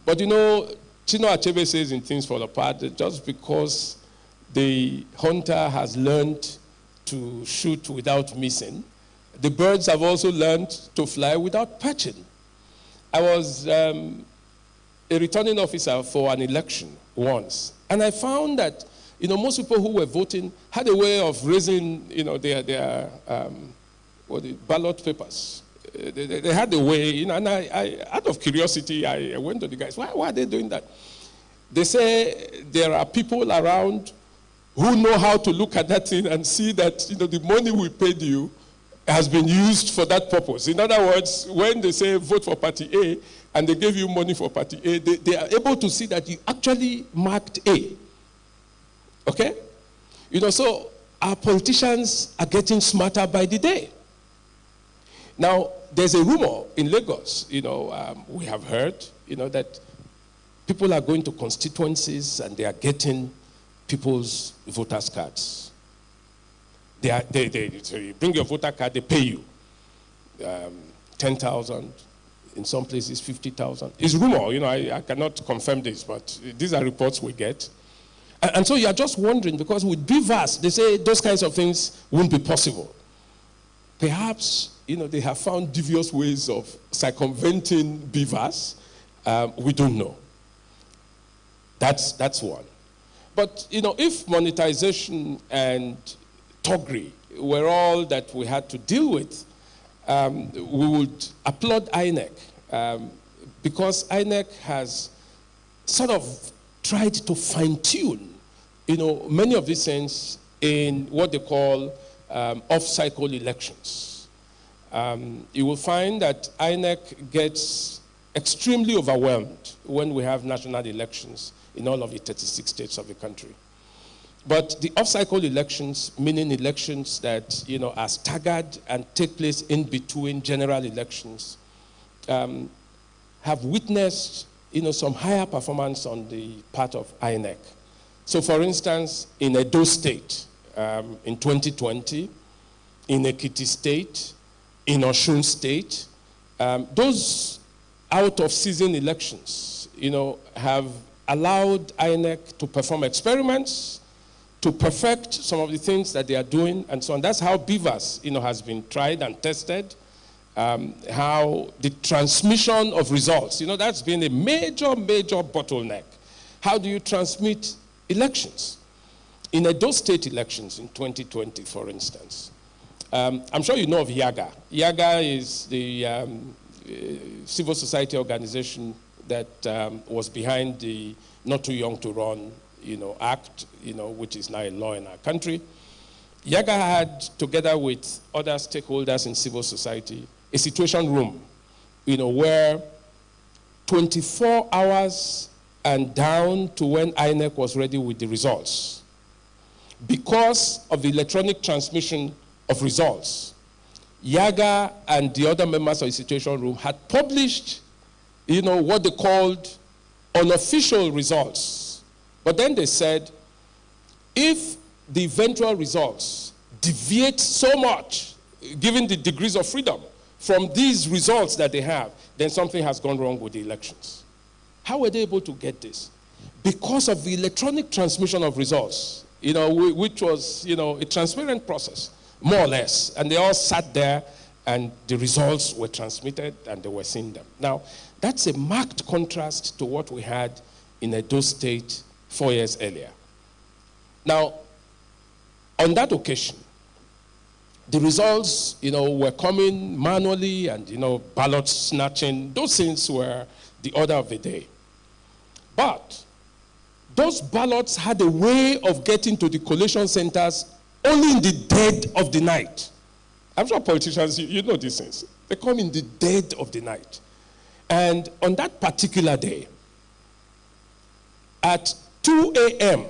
But, Chinua Achebe says in Things Fall Apart that just because the hunter has learned to shoot without missing, the birds have also learned to fly without perching. I was a returning officer for an election once, and I found that most people who were voting had a way of raising their ballot papers. They had a way, and I out of curiosity, I went to the guys. Why are they doing that? They say there are people around who know how to look at that thing and see that the money we paid you has been used for that purpose. In other words, when they say vote for party A and they gave you money for party A, they are able to see that you actually marked A. Okay? So our politicians are getting smarter by the day. Now, there's a rumor in Lagos, we have heard, that people are going to constituencies and they are getting people's voters' cards. So you bring your voter card, they pay you 10,000, in some places 50,000. It's rumor, I cannot confirm this, but these are reports we get. And so you are just wondering, because with BVAS, they say those kinds of things won't be possible. Perhaps, they have found devious ways of circumventing BVAS, we don't know. That's one. But, if monetization and thuggery were all that we had to deal with, we would applaud INEC, because INEC has sort of tried to fine-tune, many of these things in what they call off-cycle elections. You will find that INEC gets extremely overwhelmed when we have national elections in all of the 36 states of the country. But the off-cycle elections, meaning elections that are staggered and take place in between general elections, have witnessed some higher performance on the part of INEC. So, for instance, in Edo State in 2020, in Ekiti State, in Osun State, those out-of-season elections, have allowed INEC to perform experiments, to perfect some of the things that they are doing, and so on. That's how BVAS, has been tried and tested. How the transmission of results, that's been a major bottleneck. How do you transmit elections? In Edo State elections in 2020, for instance, I'm sure you know of YAGA. YAGA is the civil society organization that was behind the Not Too Young to Run Act, which is now a law in our country. YAGA had, together with other stakeholders in civil society, a situation room, where 24 hours and down to when INEC was ready with the results, because of the electronic transmission of results, YAGA and the other members of the situation room had published, what they called unofficial results. But then they said, if the eventual results deviate so much, given the degrees of freedom from these results that they have, then something has gone wrong with the elections. How were they able to get this? Because of the electronic transmission of results, which was, a transparent process, more or less. And they all sat there, and the results were transmitted, and they were seeing them. Now, that's a marked contrast to what we had in Edo State 4 years earlier. Now, on that occasion, the results, were coming manually, and, ballot snatching. Those things were the order of the day. But those ballots had a way of getting to the collation centers only in the dead of the night. I'm sure politicians, you know these things. They come in the dead of the night. And on that particular day, at 2 a.m.,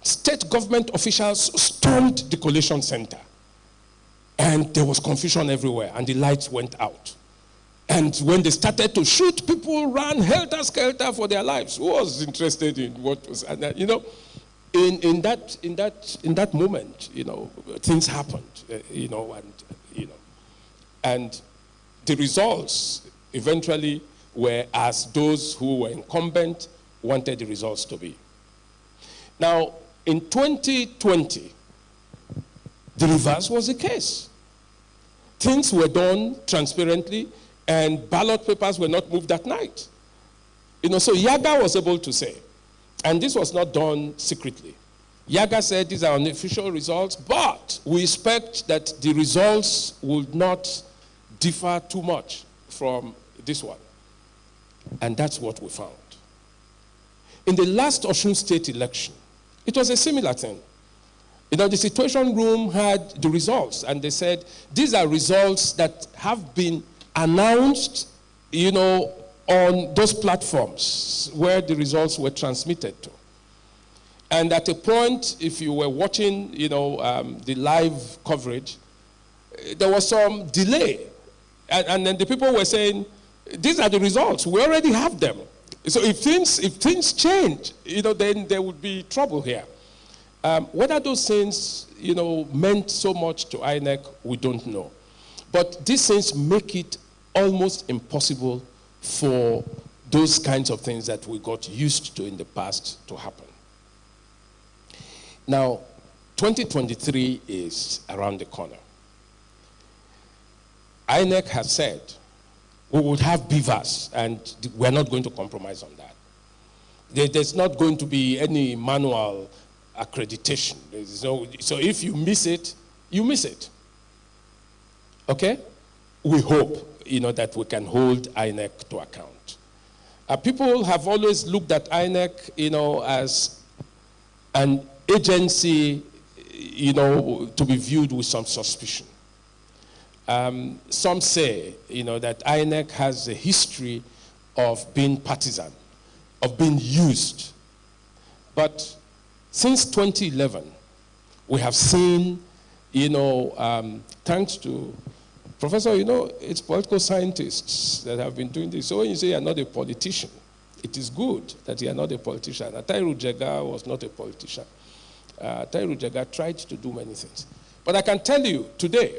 state government officials stormed the collation center. And there was confusion everywhere, and the lights went out. And when they started to shoot, people ran helter-skelter for their lives. Who was interested in what was, in that moment, things happened, and the results eventually were as those who were incumbent wanted the results to be. Now, in 2020, the reverse was the case. Things were done transparently, and ballot papers were not moved that night. So YAGA was able to say, and this was not done secretly. YAGA said these are unofficial results, but we expect that the results would not differ too much from this one. And that's what we found. In the last Osun State election, it was a similar thing. The situation room had the results, and they said, these are results that have been announced, on those platforms where the results were transmitted to. And at a point, if you were watching, the live coverage, there was some delay. And then the people were saying, these are the results. We already have them. So if things change, then there would be trouble here. Whether those things, meant so much to INEC, we don't know. But these things make it almost impossible for those kinds of things that we got used to in the past to happen. Now, 2023 is around the corner. INEC has said we would have beavers, and we're not going to compromise on that. There's not going to be any manual accreditation. So if you miss it, you miss it. Okay? We hope, that we can hold INEC to account. People have always looked at INEC, as an agency, to be viewed with some suspicion. Some say, that INEC has a history of being partisan, of being used. But since 2011, we have seen, thanks to Professor, it's political scientists that have been doing this. So when you say you're not a politician, it is good that you are not a politician. Atairu Jega was not a politician. Atairu Jega tried to do many things. But I can tell you today,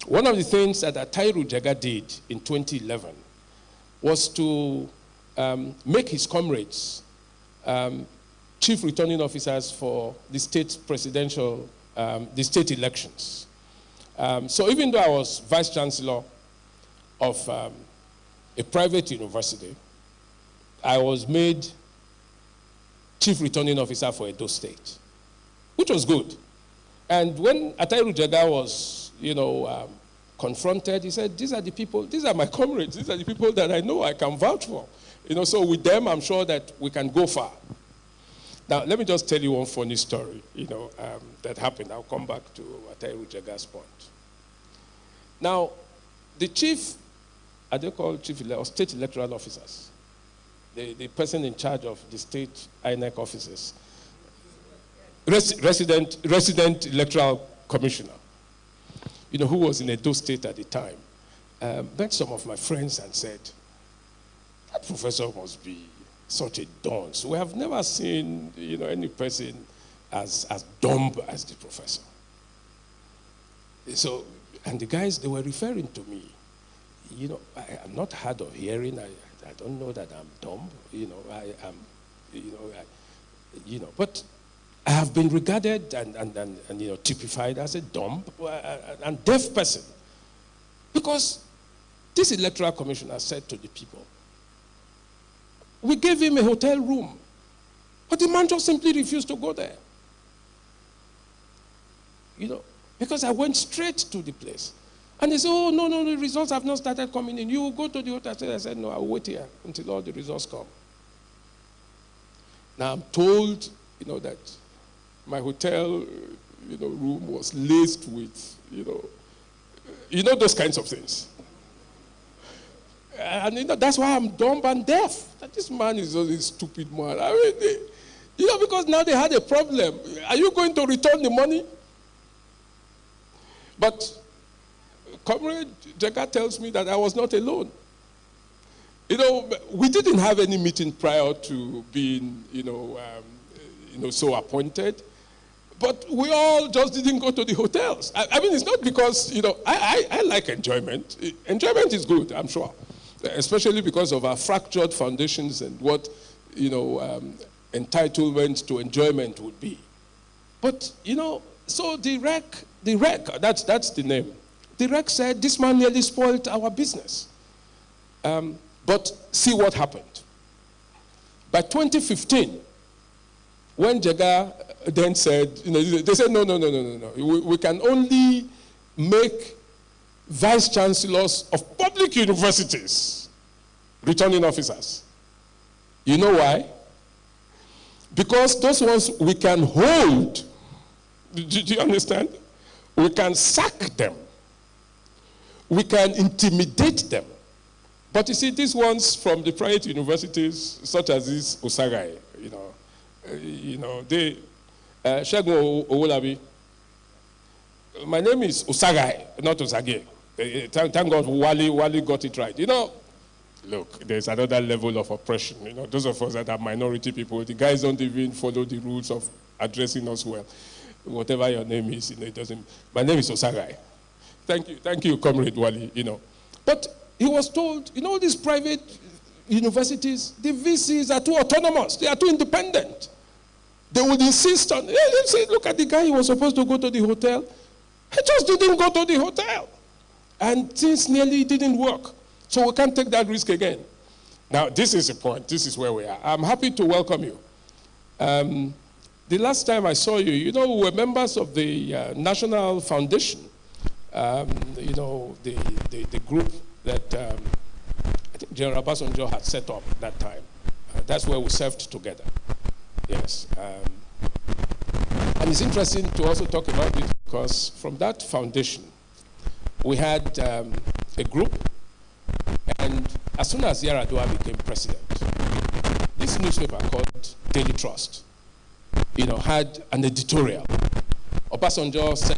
one of the things that Atairu Jega did in 2011 was to make his comrades chief returning officers for the state presidential, the state elections. So even though I was vice chancellor of a private university, I was made chief returning officer for Edo State, which was good. And when Atairu Jega was, confronted, he said, these are the people, these are my comrades, these are the people that I know I can vouch for. So with them, I'm sure that we can go far. Now, let me just tell you one funny story, that happened. I'll come back to Atairu Jega's point. Now, the chief, are they called chief or state electoral officers? The person in charge of the state INEC offices, resident electoral commissioner, who was in Edo State at the time, met some of my friends and said, that professor must be such a dunce. We have never seen, any person as dumb as the professor. So, and the guys, they were referring to me. I'm not hard of hearing. I don't know that I'm dumb. I am, but I have been regarded and typified as a dumb and deaf person. Because this electoral commissioner said to the people, we gave him a hotel room, but the man just simply refused to go there. Because I went straight to the place. And they said, oh, no, the results have not started coming in. You will go to the hotel. I said, no, I'll wait here until all the results come. Now, I'm told, that my hotel, room was laced with, those kinds of things. And that's why I'm dumb and deaf. That this man is a stupid man. I mean, because now they had a problem. Are you going to return the money? But Comrade Jega tells me that I was not alone. We didn't have any meeting prior to being, so appointed. But we all just didn't go to the hotels. I mean, it's not because, I like enjoyment. Enjoyment is good, I'm sure. Especially because of our fractured foundations and what, entitlement to enjoyment would be. But, so the rec, that's the name. The rec said, this man nearly spoiled our business. But see what happened. By 2015, when Jega then said, they said, no. We can only make vice chancellors of public universities returning officers. You know why? Because those ones we can hold. Do you understand? We can sack them. We can intimidate them. But you see, these ones from the private universities, such as this Osagai, they, Shegun Owolabi, my name is Osagai, not Osage. Thank God Wali got it right. Look, there's another level of oppression. Those of us that are minority people, the guys don't even follow the rules of addressing us well. Whatever your name is, it doesn't. My name is Osagai. Thank you, Comrade Wali. But he was told, these private universities, the VCs are too autonomous. They are too independent. They would insist on. Look at the guy. He was supposed to go to the hotel. He just didn't go to the hotel, and things nearly didn't work. So we can't take that risk again. Now, this is the point. This is where we are. I'm happy to welcome you. The last time I saw you, you know, we were members of the National Foundation, you know, the group that I think General Obasanjo had set up at that time. That's where we served together. Yes. And it's interesting to also talk about it because from that foundation, we had a group, and as soon as Yar'Adua became president, this newspaper called Daily Trust, you know, had an editorial. Obasanjo said